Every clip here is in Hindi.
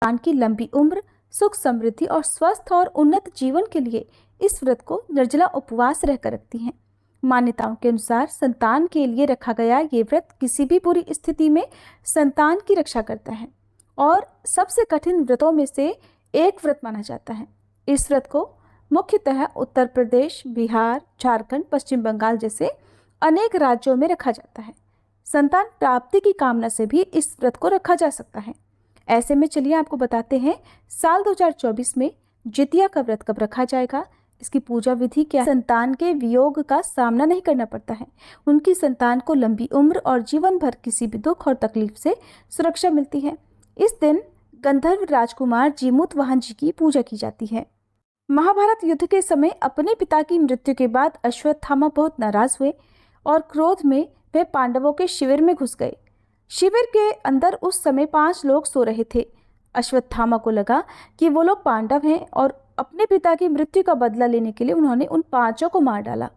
संतान की लंबी उम्र, सुख समृद्धि और स्वस्थ और उन्नत जीवन के लिए इस व्रत को निर्जला उपवास रहकर रखती हैं। मान्यताओं के अनुसार संतान के लिए रखा गया ये व्रत किसी भी बुरी स्थिति में संतान की रक्षा करता है और सबसे कठिन व्रतों में से एक व्रत माना जाता है। इस व्रत को मुख्यतः उत्तर प्रदेश, बिहार, झारखंड, पश्चिम बंगाल जैसे अनेक राज्यों में रखा जाता है। संतान प्राप्ति की कामना से भी इस व्रत को रखा जा सकता है। ऐसे में चलिए आपको बताते हैं साल 2024 में जितिया का व्रत कब रखा जाएगा, इसकी पूजा विधि क्या है। संतान के वियोग का सामना नहीं करना पड़ता है, उनकी संतान को लंबी उम्र और जीवन भर किसी भी दुख और तकलीफ से सुरक्षा मिलती है। इस दिन गंधर्व राजकुमार जीमूतवाहन जी की पूजा की जाती है। महाभारत युद्ध के समय अपने पिता की मृत्यु के बाद अश्वत्थामा बहुत नाराज हुए और क्रोध में वे पांडवों के शिविर में घुस गए। शिविर के अंदर उस समय 5 लोग सो रहे थे। अश्वत्थामा को लगा कि वो लोग पांडव हैं और अपने पिता की मृत्यु का बदला लेने के लिए उन्होंने उन 5 को मार डाला।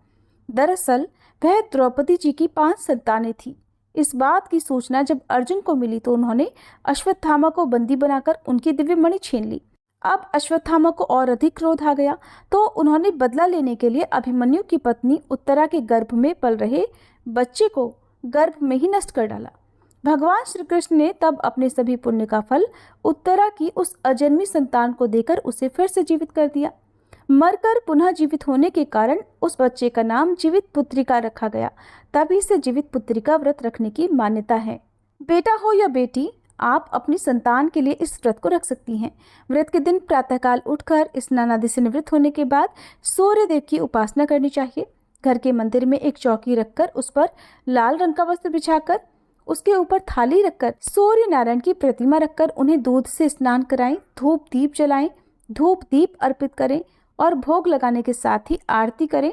दरअसल वह द्रौपदी जी की 5 संतानें थीं। इस बात की सूचना जब अर्जुन को मिली तो उन्होंने अश्वत्थामा को बंदी बनाकर उनकी दिव्य मणि छीन ली। अब अश्वत्थामा को और अधिक क्रोध आ गया तो उन्होंने बदला लेने के लिए अभिमन्यु की पत्नी उत्तरा के गर्भ में पल रहे बच्चे को गर्भ में ही नष्ट कर डाला। भगवान श्री कृष्ण ने तब अपने सभी पुण्य का फल उत्तरा की उस अजन्मी संतान को देकर उसे फिर से जीवित कर दिया। मरकर पुनः जीवित होने के कारण उस बच्चे का नाम जीवित पुत्रिका रखा गया। तभी से जीवित पुत्रिका व्रत रखने की मान्यता है। बेटा हो या बेटी, आप अपनी संतान के लिए इस व्रत को रख सकती हैं। व्रत के दिन प्रातःकाल उठकर स्नान आदि से निवृत्त होने के बाद सूर्य देव की उपासना करनी चाहिए। घर के मंदिर में एक चौकी रखकर उस पर लाल रंग का वस्त्र बिछाकर उसके ऊपर थाली रखकर सूर्य नारायण की प्रतिमा रखकर उन्हें दूध से स्नान कराएं, धूप दीप जलाएं, धूप दीप अर्पित करें और भोग लगाने के साथ ही आरती करें।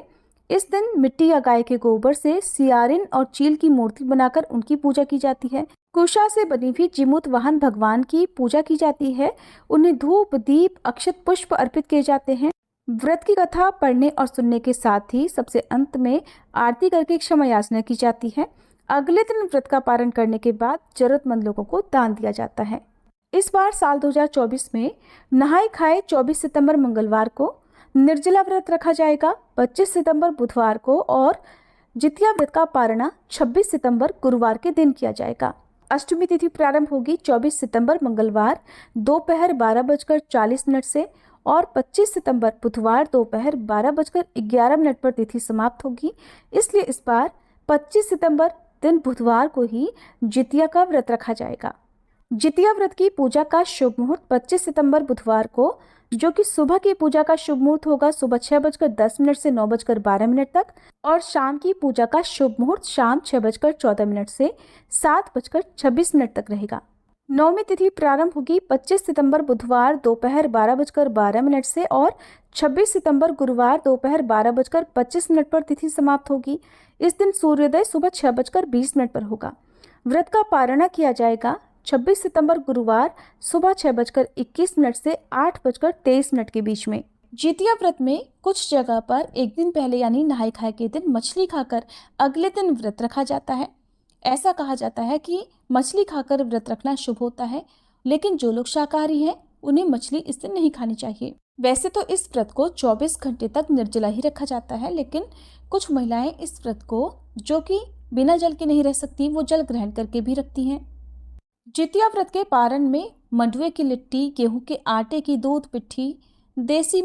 इस दिन मिट्टी या गाय के गोबर से सियारिन और चील की मूर्ति बनाकर उनकी पूजा की जाती है। कुशा से बनी हुई जीमूतवाहन भगवान की पूजा की जाती है। उन्हें धूप दीप अक्षत पुष्प अर्पित किए जाते हैं। व्रत की कथा पढ़ने और सुनने के साथ ही सबसे अंत में आरती करके क्षमा याचना की जाती है। अगले दिन व्रत का पारण करने के बाद जरूरतमंद लोगों को दान दिया जाता है। इस बार साल 2024 में नहाय खाए 24 सितंबर मंगलवार को निर्जला व्रत रखा जाएगा, 25 सितंबर बुधवार को और जितिया व्रत का पारणा 26 सितंबर गुरुवार के दिन किया जाएगा। अष्टमी तिथि प्रारंभ होगी 24 सितंबर मंगलवार दोपहर 12:40 से और 25 सितंबर बुधवार दोपहर 12:11 पर तिथि समाप्त होगी। इसलिए इस बार 25 सितंबर दिन बुधवार को ही जितिया का व्रत रखा जाएगा। जितिया व्रत की पूजा का शुभ मुहूर्त 25 सितंबर बुधवार को, जो कि सुबह की पूजा का शुभ मुहूर्त होगा सुबह 6:10 से 9:12 तक और शाम की पूजा का शुभ मुहूर्त शाम 6:14 से 7:26 तक रहेगा। नौमी तिथि प्रारंभ होगी 25 सितंबर बुधवार दोपहर 12:12 से और 26 सितंबर गुरुवार दोपहर 12:25 पर तिथि समाप्त होगी। इस दिन सूर्योदय सुबह 6:20 पर होगा। व्रत का पारणा किया जाएगा 26 सितंबर गुरुवार सुबह 6:21 से 8:23 के बीच में। जितिया व्रत में कुछ जगह पर एक दिन पहले यानी नहाय खाए के दिन मछली खाकर अगले दिन व्रत रखा जाता है। ऐसा कहा जाता है कि मछली खाकर व्रत रखना शुभ होता है, लेकिन जो लोग शाकाहारी हैं उन्हें मछली इस दिन नहीं खानी चाहिए। वैसे तो इस व्रत को 24 घंटे तक निर्जला ही रखा जाता है, लेकिन कुछ महिलाएं इस व्रत को, जो कि बिना जल के नहीं रह सकती, वो जल ग्रहण करके भी रखती हैं। जितिया व्रत के पारण में मंडुए की लिट्टी, गेहूं के आटे की दूध पिट्ठी, देसी